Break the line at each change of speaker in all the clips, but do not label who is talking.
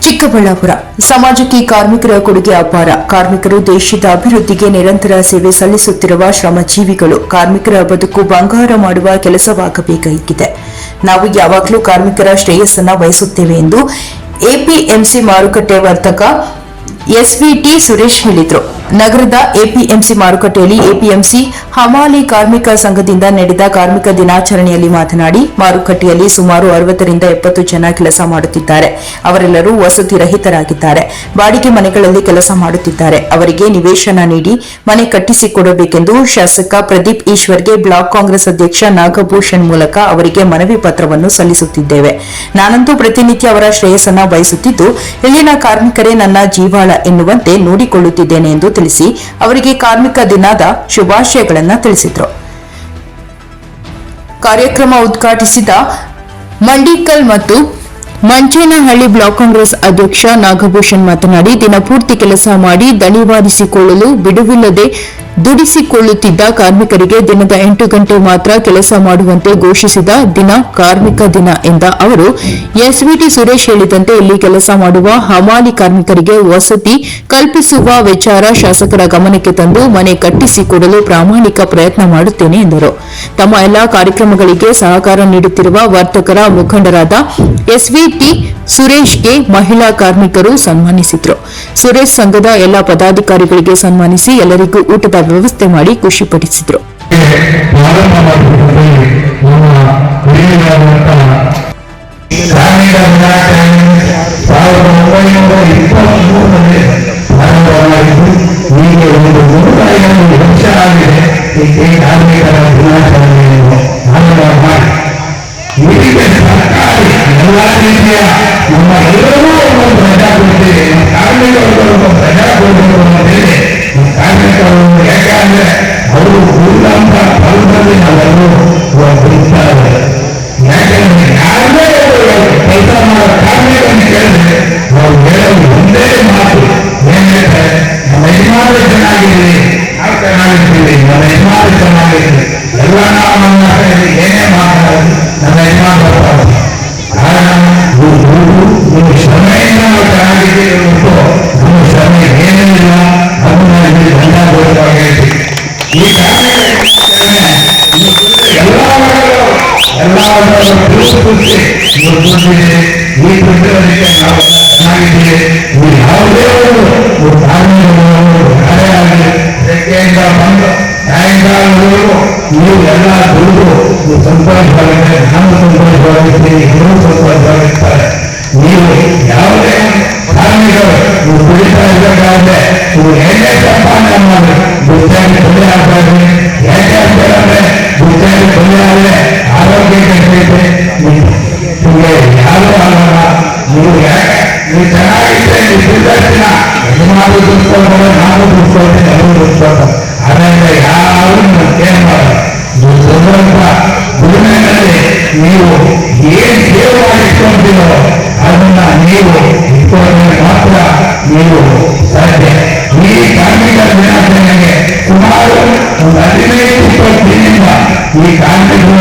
ಚಿಕ್ಕಬಳ್ಳಾಪುರ ಸಮಾಜಕ್ಕೆ ಕಾರ್ಮಿಕರ ಕೊಡುಗೆ ಅಪಾರ. ಕಾರ್ಮಿಕರು ದೇಶದ ಅಭಿವೃದ್ಧಿಗೆ ನಿರಂತರ ಸೇವೆ ಸಲ್ಲಿಸುತ್ತಿರುವ ಶ್ರಮಜೀವಿಗಳು. ಕಾರ್ಮಿಕರ ಬದುಕು ಬಂಗಾರ ಮಾಡುವ ಕೆಲಸವಾಗಬೇಕಾಗಿದೆ. ನಾವು ಯಾವಾಗಲೂ ಕಾರ್ಮಿಕರ ಶ್ರೇಯಸ್ಸನ್ನು ಬಯಸುತ್ತೇವೆ ಎಂದು ಎಪಿಎಂಸಿ ಮಾರುಕಟ್ಟೆ ವರ್ತಕ ಎಸ್ವಿಟಿ ಸುರೇಶ್ ಹೇಳಿದರು. ನಗರದ ಎಪಿಎಂಸಿ ಮಾರುಕಟ್ಟೆಯಲ್ಲಿ ಎಪಿಎಂಸಿ ಹಮಾಲಿ ಕಾರ್ಮಿಕ ಸಂಘದಿಂದ ನಡೆದ ಕಾರ್ಮಿಕ ದಿನಾಚರಣೆಯಲ್ಲಿ ಮಾತನಾಡಿ, ಮಾರುಕಟ್ಟೆಯಲ್ಲಿ ಸುಮಾರು 60ರಿಂದ 70 ಜನ ಕೆಲಸ ಮಾಡುತ್ತಿದ್ದಾರೆ. ಅವರೆಲ್ಲರೂ ವಸತಿ ರಹಿತರಾಗಿದ್ದಾರೆ. ಬಾಡಿಗೆ ಮನೆಗಳಲ್ಲಿ ಕೆಲಸ ಮಾಡುತ್ತಿದ್ದಾರೆ. ಅವರಿಗೆ ನಿವೇಶನ ನೀಡಿ ಮನೆ ಕಟ್ಟಿಸಿಕೊಡಬೇಕೆಂದು ಶಾಸಕ ಪ್ರದೀಪ್ ಈಶ್ವರ್ಗೆ ಬ್ಲಾಕ್ ಕಾಂಗ್ರೆಸ್ ಅಧ್ಯಕ್ಷ ನಾಗಭೂಷಣ್ ಮೂಲಕ ಅವರಿಗೆ ಮನವಿ ಪತ್ರವನ್ನು ಸಲ್ಲಿಸುತ್ತಿದ್ದೇವೆ. ನಾನಂತೂ ಪ್ರತಿನಿತ್ಯ ಅವರ ಶ್ರೇಯಸ್ಸನ್ನ ಬಯಸುತ್ತಿದ್ದು, ಇಲ್ಲಿನ ಕಾರ್ಮಿಕರೇ ನನ್ನ ಜೀವಾಳ ಎನ್ನುವಂತೆ ನೋಡಿಕೊಳ್ಳುತ್ತಿದ್ದೇನೆ ಎಂದು ತಿಳಿಸಿ ಅವರಿಗೆ ಕಾರ್ಮಿಕ ದಿನದ ಶುಭಾಶಯಗಳನ್ನು ತಿಳಿಸಿದರು. ಕಾರ್ಯಕ್ರಮ ಉದ್ಘಾಟಿಸಿದ ಮಂಡಿಕಲ್ ಮತ್ತು ಮಂಚೇನಹಳ್ಳಿ ಬ್ಲಾಕ್ ಕಾಂಗ್ರೆಸ್ ಅಧ್ಯಕ್ಷ ನಾಗಭೂಷಣ್ ಮಾತನಾಡಿ, ದಿನಪೂರ್ತಿ ಕೆಲಸ ಮಾಡಿ ದಣಿವಾರಿಸಿಕೊಳ್ಳಲು ಬಿಡುವಿಲ್ಲದೆ ದುಡಿಸಿಕೊಳ್ಳುತ್ತಿದ್ದ ಕಾರ್ಮಿಕರಿಗೆ ದಿನದ 8 ಗಂಟೆ ಮಾತ್ರ ಕೆಲಸ ಮಾಡುವಂತೆ ಘೋಷಿಸಿದ ದಿನ ಕಾರ್ಮಿಕ ದಿನ ಎಂದ ಅವರು, ಎಸ್ವಿಟಿ ಸುರೇಶ್ ಹೇಳಿದಂತೆ ಇಲ್ಲಿ ಕೆಲಸ ಮಾಡುವ ಹಮಾಲಿ ಕಾರ್ಮಿಕರಿಗೆ ವಸತಿ ಕಲ್ಪಿಸುವ ವಿಚಾರ ಶಾಸಕರ ಗಮನಕ್ಕೆ ತಂದು ಮನೆ ಕಟ್ಟಿಸಿಕೊಡಲು ಪ್ರಾಮಾಣಿಕ ಪ್ರಯತ್ನ ಮಾಡುತ್ತೇನೆ ಎಂದರು. ತಮ್ಮ ಎಲ್ಲಾ ಕಾರ್ಯಕ್ರಮಗಳಿಗೆ ಸಹಕಾರ ನೀಡುತ್ತಿರುವ ವರ್ತಕರ ಮುಖಂಡರಾದ ಎಸ್ವಿಟಿ ಸುರೇಶ್ಗೆ ಮಹಿಳಾ ಕಾರ್ಮಿಕರು ಸನ್ಮಾನಿಸಿದರು. ಸುರೇಶ್ ಸಂಘದ ಎಲ್ಲಾ ಪದಾಧಿಕಾರಿಗಳಿಗೆ ಸನ್ಮಾನಿಸಿ ಎಲ್ಲರಿಗೂ ಊಟದ ವ್ಯವಸ್ಥೆ ಮಾಡಿ ಖುಷಿಪಡಿಸಿದರು.
ನೀವು ಯಾವುದೇ ಕಾರ್ಮಿಕರು ನೀವು ದುಡಿತಾ ಇರಬೇಕಾದ್ರೆ ನೀವು ಏನೇ ಸಂಪಾದನೆ ಮಾಡಿ ದುಡ್ಡಾಗಿ ತೊಂದರೆ ಆಗ್ಬಾರ್ದು. ಯಾಕೆ ಅಂತಂದ್ರೆ ದುಡ್ಡಾಗಿ ತೊಂದರೆ ಆದರೆ ಆರೋಗ್ಯ ಕೆಟ್ಟೈತೆ, ನಿಮಗೆ ಯಾರು ಆಗಲ್ಲ. ನೀವು ಯಾಕೆ ನೀವು ಚೆನ್ನಾಗಿದ್ರೆ ನೀವು ದುಡ್ಡಿನ ಯಜಮಾನರು ದುಡ್ಸ್ಕೊಳ್ತಾರೆ, ನಾವು ದುಡ್ಸ್ಕೊಳ್ತೀನಿ, ಅವರು ದುಡ್ಸ್ಕೊಳ್ತಾರೆ. ಅದರಿಂದ ಯಾರು ಏನು ಮಾಡಲ್ಲ. ದುಡಿಮೆಯಲ್ಲಿ ನೀವು ಏನ್ ಸೇವೆ ಮಾಡಿಟ್ಕೊಂತೀರೋ ಅದನ್ನ ನೀವು ಇಟ್ಕೊಂಡ್ರೆ ಮಾತ್ರ ನೀವು ಸಾಧ್ಯ. ಈ ಕಾರ್ಮಿಕ ದಿನಾಚರಣೆಗೆ ಸುಮಾರು 15-20 ದಿನದಿಂದ ಈ ಕಾರ್ಮಿಕರು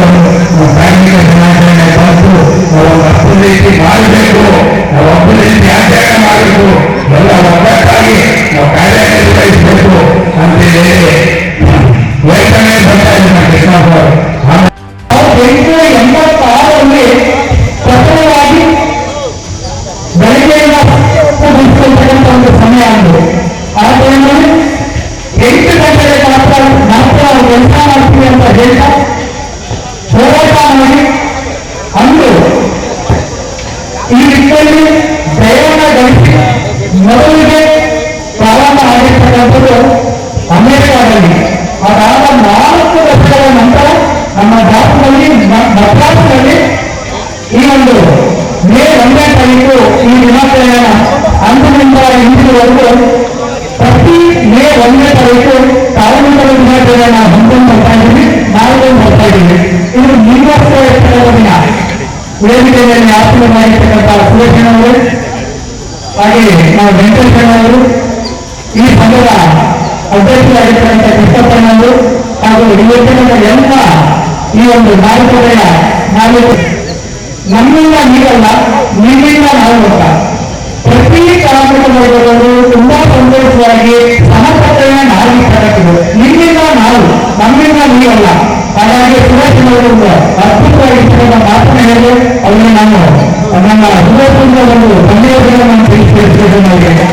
ಕಾರ್ಮಿಕ ದಿನಾಚರಣೆ ಬಂದು ನಾವು ಒಬ್ಬ ರೀತಿ ಮಾಡಬೇಕು, ನಾವು ಒಬ್ಬ ರೀತಿ ಆಚರಣೆ ಮಾಡಬೇಕು, ಎಲ್ಲ ಒಗ್ಗಟ್ಟಾಗಿ ನಾವು ಕಾರ್ಯನಿರ್ವಹಿಸಬೇಕು ಅಂತ ಹೇಳಿ ಯೋಚನೆ ಬರ್ತಾ ಇದ್ದೀನಿ ಕೃಷ್ಣಪ್ಪ. 1986ರಲ್ಲಿ ಪ್ರಥಮವಾಗಿ ಬೆಳಗ್ಗೆಯಿಂದ ಒಂದು ಸಮಯ ಆಗಿದೆ. ಆ ಟೈಮಲ್ಲಿ 8 ಗಂಟೆಗೆ ಮಾತ್ರ ಕೆಲಸ ಮಾಡ್ತೀವಿ ಅಂತ ಹೇಳ್ತಾ ಹೋರಾಟ ಮಾಡಿ ಅಂದು ಈ ನಿಟ್ಟಿನಲ್ಲಿ ಜಯವನ್ನು ಗಳಿಸಿ ಮೊದಲಿಗೆ ಪ್ರಾರಂಭ ಆಗಿರ್ತಕ್ಕಂಥದ್ದು ಅಮೆರಿಕಾದಲ್ಲಿ. ಅದಾದ 4 ವರ್ಷಗಳ ನಂತರ ನಮ್ಮ ರಾಷ್ಟ್ರದಲ್ಲಿ ಮದ್ರಾಸಿನಲ್ಲಿ ಈ ಒಂದು ಮೇ 1ನೇ ತಾರೀಕು ಈ ದಿನಾಚರಣೆಯ ಅಂದಿನಿಂದ ಇಂದಿನವರೆಗೂ ಪ್ರತಿ ಮೇ 1ನೇ ತಾರೀಕು ಕಾರ್ಮಿಕರ ದಿನಾಚರಣೆಯನ್ನು ಹೊಂದ್ಕೊಂಡು ಬರ್ತಾ ಇದ್ದೀವಿ, ನಾಳೆ ಬರ್ತಾ ಇದ್ದೀವಿ. ಇದು ನಿಮಗೋಸ್ಕರ ಇರ್ತಕ್ಕಂಥ ದಿನ. ವೇದಿಕೆಯಲ್ಲಿ ಆಸನ ಮಾಡಿರ್ತಕ್ಕಂಥ ಸುರೇಶನವರು, ಹಾಗೆ ನಾವು ವೆಂಕಟೇಶನವರು, ಈ ಸಂಘದ ಅಧ್ಯಕ್ಷರಾಗಿರ್ತಕ್ಕಂಥ ಕೃಷ್ಣಪ್ಪನವರು ಹಾಗೂ ಇವತ್ತಿನ ಎಲ್ಲ ಈ ಒಂದು ಮಾರುಕಟ್ಟೆಯ ನಾವು ನಮ್ಮಿಂದ ನೀವಲ್ಲ, ನಿಮ್ಮಿಂದ ನಾವು ಅಂತ ಕಾರ್ಮಿಕರು ತುಂಬಾ ಸಂತೋಷವಾಗಿ ಸಮರ್ಪಣೆಯ ನಾಲ್ಕು ತರಬೇಕು. ನಿಮ್ಮಿಂದ ನಾವು, ನಮ್ಮಿಂದ ನೀವಲ್ಲ. ಹಾಗಾಗಿ ಸುರೇಶ್ ಅವರು ಅದ್ಭುತವಾಗಿ ಮಾತನ್ನು ಹೇಳಿ ಅವರಿಗೆ ನಾನು ನನ್ನ ಹೃದಯದಿಂದ ಒಂದು ಧನ್ಯವಾದಗಳನ್ನು ತಿಳಿಸಿದ್ದೇನೆ. ಅವರಿಗೆ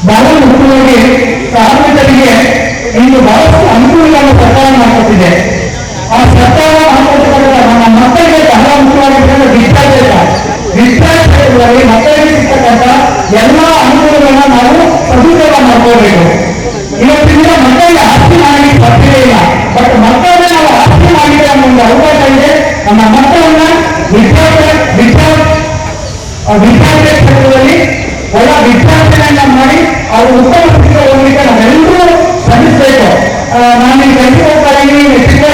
ಬಹಳ ಮುಖ್ಯವಾಗಿ ಕಾರ್ಮಿಕರಿಗೆ ಇಂದು ಬಹಳಷ್ಟು ಅನುಕೂಲಗಳನ್ನು ಸರ್ಕಾರ ಮಾಡಿಕೊಟ್ಟಿದೆ. ಆ ಸರ್ಕಾರ ಮಾಡಿಕೊಟ್ಟಿರುವ ನಮ್ಮ ಮಕ್ಕಳಿಗೆ ಬಹಳ ಮುಖ್ಯವಾಗಿರ್ತಕ್ಕಂಥ ವಿದ್ಯಾಭ್ಯಾಸದಲ್ಲಿ ಮಕ್ಕಳಿಗೆ ಸಿಗ್ತಕ್ಕಂಥ ಎಲ್ಲ ಅನುಕೂಲಗಳನ್ನ ನಾವು ಸದುಪಯೋಗ ಮಾಡ್ಕೋಬೇಕು. ಇವತ್ತಿನ ಮಕ್ಕಳಿಗೆ ಆಸ್ತಿ ಮಾಡಲಿಕ್ಕೆ ಸಾಧ್ಯವೇ ಇಲ್ಲ. ಬಟ್ ಮಕ್ಕಳನ್ನ ನಾವು ಆಸ್ತಿ ಮಾಡಿದ್ರೆ ಅನ್ನೋ ಒಂದು ಅವಕಾಶ ಇದೆ. ನಮ್ಮ ಮಕ್ಕಳನ್ನ ವಿದ್ಯಾಭ್ಯಾಸ ಕ್ಷೇತ್ರದಲ್ಲಿ ಒಳ್ಳ ವಿದ್ಯಾರ್ಥಿಗಳನ್ನ ಮಾಡಿ ಅವರು ಉತ್ತಮ ಸ್ಥಿತಿಗೆ ಹೋಗ್ಲಿಕ್ಕೆ ನಾವೆಲ್ಲರೂ ಶ್ರಮಿಸಬೇಕು. ನಾನು ಈ